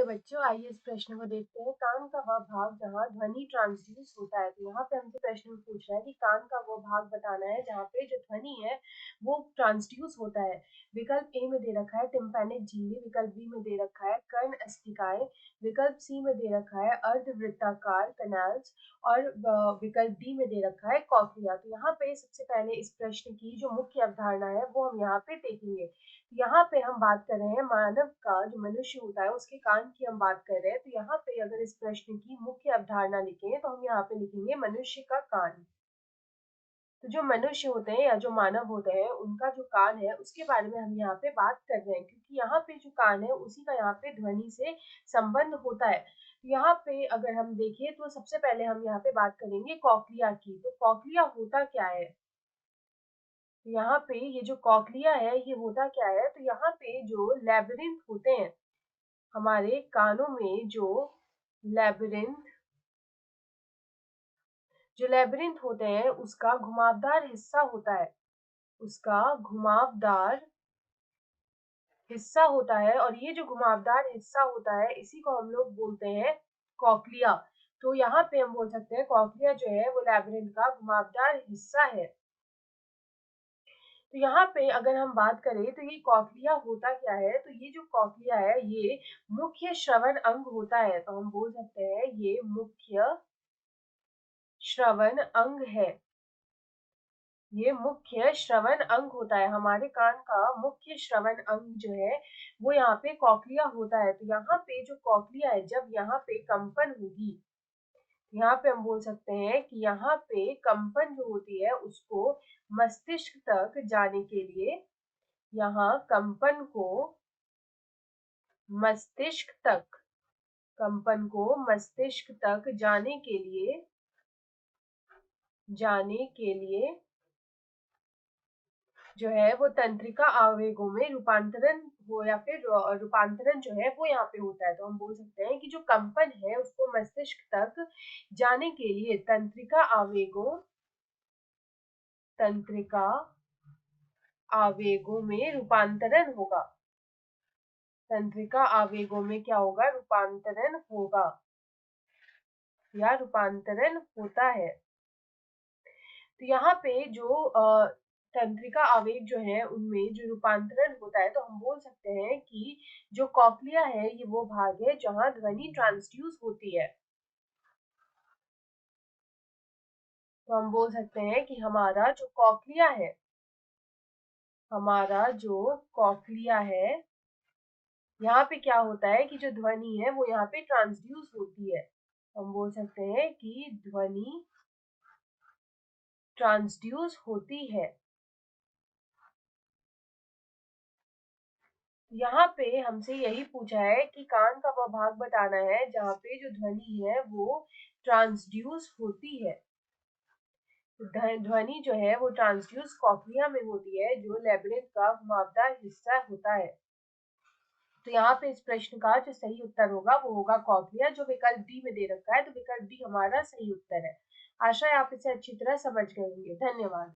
Hello बच्चों, आइए इस प्रश्न को देखते हैं। कान का वह भाग जहाँ ध्वनि ट्रांसड्यूस होता है। तो यहाँ पे हमसे प्रश्न पूछ रहा है कि कान का वो भाग बताना है जहाँ पे जो ध्वनि है वो ट्रांसड्यूस होता है। विकल्प ए में दे रखा है टिम्पैनिक झिल्ली, विकल्प बी में दे रखा है कर्ण अस्थिकाएं, विकल्प सी में दे रखा है अर्धवृत्ताकार कनाल्स और विकल्प डी में दे रखा है कॉक्लिया। तो यहाँ पे सबसे पहले इस प्रश्न की जो मुख्य अवधारणा है वो हम यहाँ पे देखेंगे। यहाँ पे हम बात कर रहे हैं मानव का, जो मनुष्य होता है उसके कान की हम बात कर रहे हैं। तो यहाँ पे अगर इस प्रश्न की मुख्य अवधारणा लिखें तो हम यहाँ पे लिखेंगे मनुष्य का कान। तो जो मनुष्य होते हैं या जो मानव होते हैं उनका जो कान है उसके बारे में हम यहाँ पे बात कर रहे हैं, क्योंकि यहाँ पे जो कान है उसी का यहाँ पे ध्वनि से संबंध होता है। तो यहाँ पे अगर हम देखें तो सबसे पहले हम यहाँ पे बात करेंगे कॉक्लिया की। तो कॉक्लिया होता क्या है? यहाँ पे ये जो कॉक्लिया है ये होता क्या है? तो यहाँ पे जो लैबिरिंथ होते हैं हमारे कानों में, जो लैबिरिंथ होते हैं उसका घुमावदार हिस्सा होता है, उसका घुमावदार हिस्सा होता है। और ये जो घुमावदार हिस्सा होता है इसी को हम लोग बोलते हैं कॉक्लिया। तो यहाँ पे हम बोल सकते हैं कॉक्लिया जो है वो लैबिरिंथ का घुमावदार हिस्सा है। तो यहाँ पे अगर हम बात करें तो ये कॉक्लिया होता क्या है? तो ये जो कॉक्लिया है ये मुख्य श्रवण अंग होता है। तो हम बोल सकते हैं ये मुख्य श्रवण अंग है, ये मुख्य श्रवण अंग होता है। हमारे कान का मुख्य श्रवण अंग जो है वो यहाँ पे कॉक्लिया होता है। तो यहाँ पे जो कॉक्लिया है जब यहाँ पे कंपन होगी, यहाँ पे हम बोल सकते हैं कि यहाँ पे कंपन जो होती है उसको मस्तिष्क तक जाने के लिए, यहाँ कंपन को मस्तिष्क तक, कंपन को मस्तिष्क तक जाने के लिए जो है वो तंत्रिका आवेगों में रूपांतरण हो, या फिर रूपांतरण जो है वो यहाँ पे होता है। तो हम बोल सकते हैं कि जो कंपन है उसको मस्तिष्क तक जाने के लिए तंत्रिका आवेगों में रूपांतरण होगा। तंत्रिका आवेगों में क्या होगा? रूपांतरण होगा या रूपांतरण होता है। तो यहाँ पे जो तंत्रिका आवेग जो है उनमें जो रूपांतरण होता है, तो हम बोल सकते हैं कि जो कॉक्लिया है ये वो भाग है जहां ध्वनि ट्रांसड्यूस होती है। तो हम बोल सकते हैं कि हमारा जो कॉक्लिया है यहाँ पे क्या होता है कि जो ध्वनि है वो यहाँ पे ट्रांसड्यूस होती है। हम बोल सकते हैं कि ध्वनि ट्रांसड्यूस होती है। यहाँ पे हमसे यही पूछा है कि कान का वह भाग बताना है जहाँ पे जो ध्वनि है वो ट्रांसड्यूस होती है। ध्वनि जो है वो ट्रांसड्यूस कॉक्लिया में होती है, जो लैबिरिंथ का घुमावदार हिस्सा होता है। तो यहाँ पे इस प्रश्न का जो सही उत्तर होगा वो होगा कॉक्लिया, जो विकल्प डी में दे रखा है। तो विकल्प डी हमारा सही उत्तर है। आशा है आप इसे अच्छी तरह समझ गए होंगे। धन्यवाद।